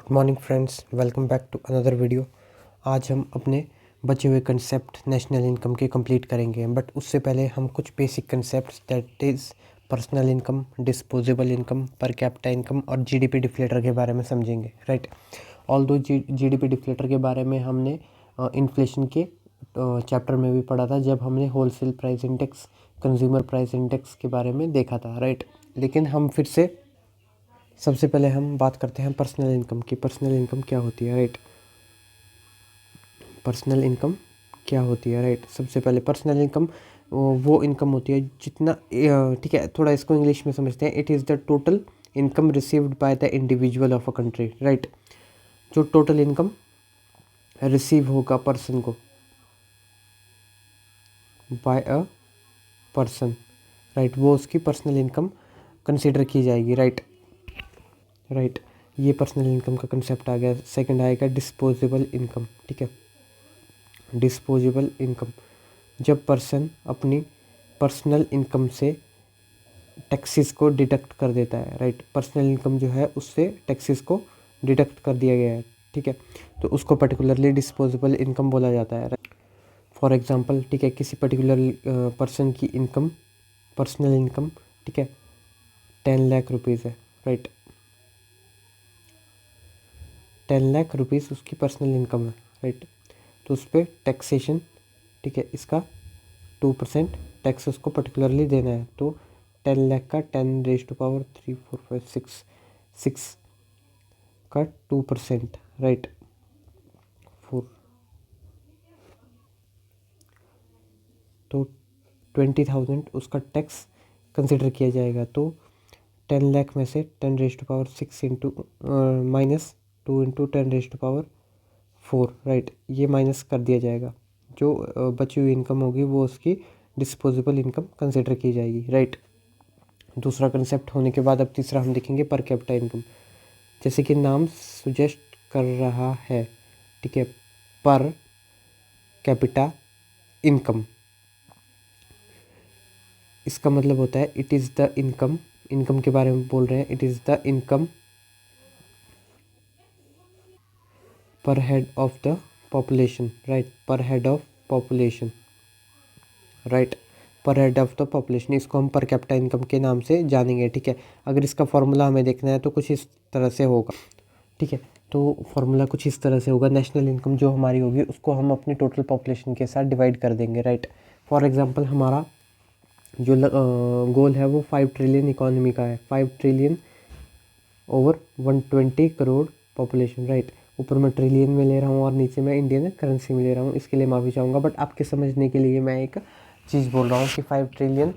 Good morning friends, welcome back to another video. आज हम अपने बचे हुए कंसेप्ट नेशनल इनकम के कंप्लीट करेंगे, बट उससे पहले हम कुछ basic concepts that is personal income, disposable income, per capita income और जीडीपी डिफ्लेटर के बारे में समझेंगे। राइट, ऑल दो जीडीपी डिफ्लेटर के बारे में हमने इन्फ्लेशन के चैप्टर में भी पढ़ा था, जब हमने wholesale price index, consumer price index के बारे में देखा था। राइट, लेकिन हम फिर से सबसे पहले हम बात करते हैं पर्सनल इनकम की। पर्सनल इनकम क्या होती है? राइट, पर्सनल इनकम क्या होती है? राइट, सबसे पहले पर्सनल इनकम वो इनकम होती है जितना, ठीक है, थोड़ा इसको इंग्लिश में समझते हैं। It is the total income received by the individual of a country. Right, जो टोटल इनकम रिसीव होगा पर्सन को बाय अ पर्सन, राइट, वो उसकी पर्सनल इनकम कंसिडर की जाएगी। राइट, राइट, ये पर्सनल इनकम का कंसेप्ट आ गया। सेकंड आएगा डिस्पोजेबल इनकम। ठीक है, डिस्पोजेबल इनकम, जब पर्सन अपनी पर्सनल इनकम से टैक्सेस को डिडक्ट कर देता है। राइट, पर्सनल इनकम जो है उससे टैक्सेस को डिडक्ट कर दिया गया है। ठीक है, तो उसको पर्टिकुलरली डिस्पोजेबल इनकम बोला जाता है। फॉर एग्जांपल, ठीक है, किसी पर्टिकुलर पर्सन की इनकम, पर्सनल इनकम, ठीक है, 10 लाख रुपीज़ है। राइट, 10 लाख रुपीज़ उसकी पर्सनल इनकम है। राइट, तो उस पर टैक्सेशन, ठीक है, इसका 2% टैक्स उसको पर्टिकुलरली देना है। तो 10 लाख का 10⁻³ 4 5 6 का 2%। राइट, 4, तो 20,000 उसका टैक्स कंसिडर किया जाएगा। तो 10 लाख में से 10⁻6 इंटू -2 इंटू 10⁻4, राइट, ये माइनस कर दिया जाएगा। जो बची हुई इनकम होगी वो उसकी डिस्पोजेबल इनकम कंसिडर की जाएगी। राइट, दूसरा कंसेप्ट होने के बाद अब तीसरा हम देखेंगे पर कैपिटा इनकम। जैसे कि नाम सुजेस्ट कर रहा है, ठीक है, पर कैपिटा इनकम, इसका मतलब होता है it is the income, income के बारे में बोल रहे हैं, इट इज़ द इनकम पर head of the population. Right, पर हेड ऑफ पॉपुलेशन, राइट, पर हेड ऑफ द पॉपुलेशन, इसको हम पर कैपिटा इनकम के नाम से जानेंगे। ठीक है, अगर इसका फॉर्मूला हमें देखना है तो कुछ इस तरह से होगा। ठीक है, तो फॉर्मूला कुछ इस तरह से होगा। नेशनल इनकम जो हमारी होगी उसको हम अपनी टोटल पॉपुलेशन के साथ डिवाइड कर देंगे। राइट, फॉर एग्जांपल हमारा जो गोल है वो 5 ट्रिलियन इकोनॉमी का है, 5 trillion over 120 crore population. Right, ऊपर मैं ट्रिलियन में ले रहा हूँ और नीचे मैं इंडियन करेंसी में ले रहा हूँ, इसके लिए माफ़ी चाहूँगा, बट आपके समझने के लिए मैं एक चीज़ बोल रहा हूँ कि 5 trillion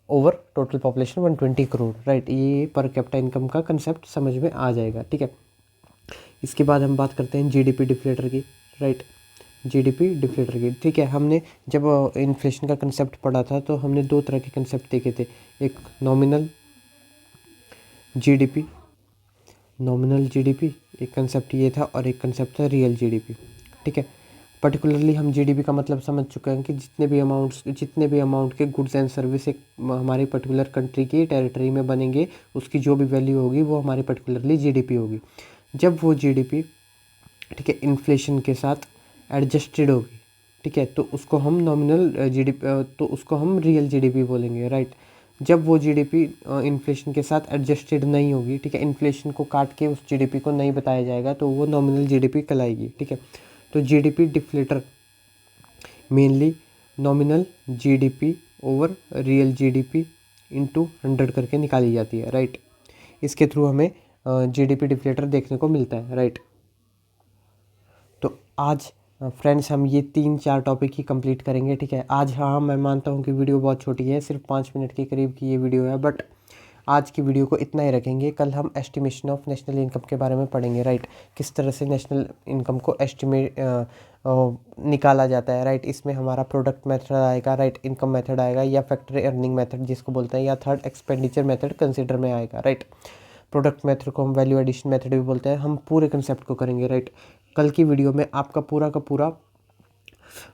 over total population 120 crore. Right, ये पर कैपिटा इनकम का कंसेप्ट समझ में आ जाएगा। ठीक है, इसके बाद हम बात करते हैं जीडीपी डिफ्लेटर की। राइट, जीडीपी डिफ्लेटर की, ठीक है, हमने जब इन्फ्लेशन का कंसेप्ट पढ़ा था तो हमने दो तरह के कंसेप्ट देखे थे, एक नॉमिनल जीडीपी, नॉमिनल जीडीपी एक कंसेप्ट ये था, और एक कंसेप्ट था रियल जीडीपी। ठीक है, पर्टिकुलरली हम जीडीपी का मतलब समझ चुके हैं कि जितने भी अमाउंट के गुड्स एंड सर्विस एक हमारी पर्टिकुलर कंट्री की टेरिटरी में बनेंगे, उसकी जो भी वैल्यू होगी वो हमारी पर्टिकुलरली जीडीपी होगी। जब वो जीडीपी, ठीक है, इन्फ्लेशन के साथ एडजस्टेड होगी, ठीक है, तो उसको हम नॉमिनल जीडीपी, तो उसको हम रियल जीडीपी बोलेंगे। राइट, जब वो जीडीपी इन्फ्लेशन के साथ एडजस्टेड नहीं होगी, ठीक है, इन्फ्लेशन को काट के उस जीडीपी को नहीं बताया जाएगा, तो वो नॉमिनल जीडीपी कहलाएगी। ठीक है, तो GDP deflator mainly nominal GDP over real GDP into 100 करके निकाली जाती है। राइट, इसके थ्रू हमें जीडीपी डिफ्लेटर देखने को मिलता है। राइट, तो आज फ्रेंड्स हम ये 3-4 टॉपिक ही कंप्लीट करेंगे। ठीक है, आज हाँ मैं मानता हूँ कि वीडियो बहुत छोटी है, सिर्फ 5 मिनट के करीब की ये वीडियो है, बट आज की वीडियो को इतना ही रखेंगे। कल हम एस्टिमेशन ऑफ नेशनल इनकम के बारे में पढ़ेंगे। राइट, किस तरह से नेशनल इनकम को एस्टिमेट निकाला जाता है। राइट, इसमें हमारा प्रोडक्ट मेथड आएगा, राइट, इनकम मेथड आएगा, या फैक्ट्री अर्निंग मेथड जिसको बोलते हैं, या थर्ड एक्सपेंडिचर मेथड कंसिडर में आएगा। राइट, प्रोडक्ट मेथड को हम वैल्यू एडिशन मेथड भी बोलते हैं। हम पूरे कंसेप्ट को करेंगे। राइट, कल की वीडियो में आपका पूरा का पूरा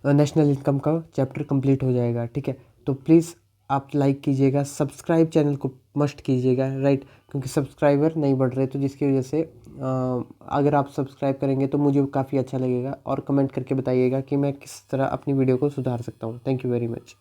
नेशनल इनकम का चैप्टर कंप्लीट हो जाएगा। ठीक है, तो प्लीज़ आप लाइक कीजिएगा, सब्सक्राइब चैनल को मस्ट कीजिएगा। राइट, क्योंकि सब्सक्राइबर नहीं बढ़ रहे, तो जिसकी वजह से अगर आप सब्सक्राइब करेंगे तो मुझे काफ़ी अच्छा लगेगा, और कमेंट करके बताइएगा कि मैं किस तरह अपनी वीडियो को सुधार सकता हूँ। Thank you very much.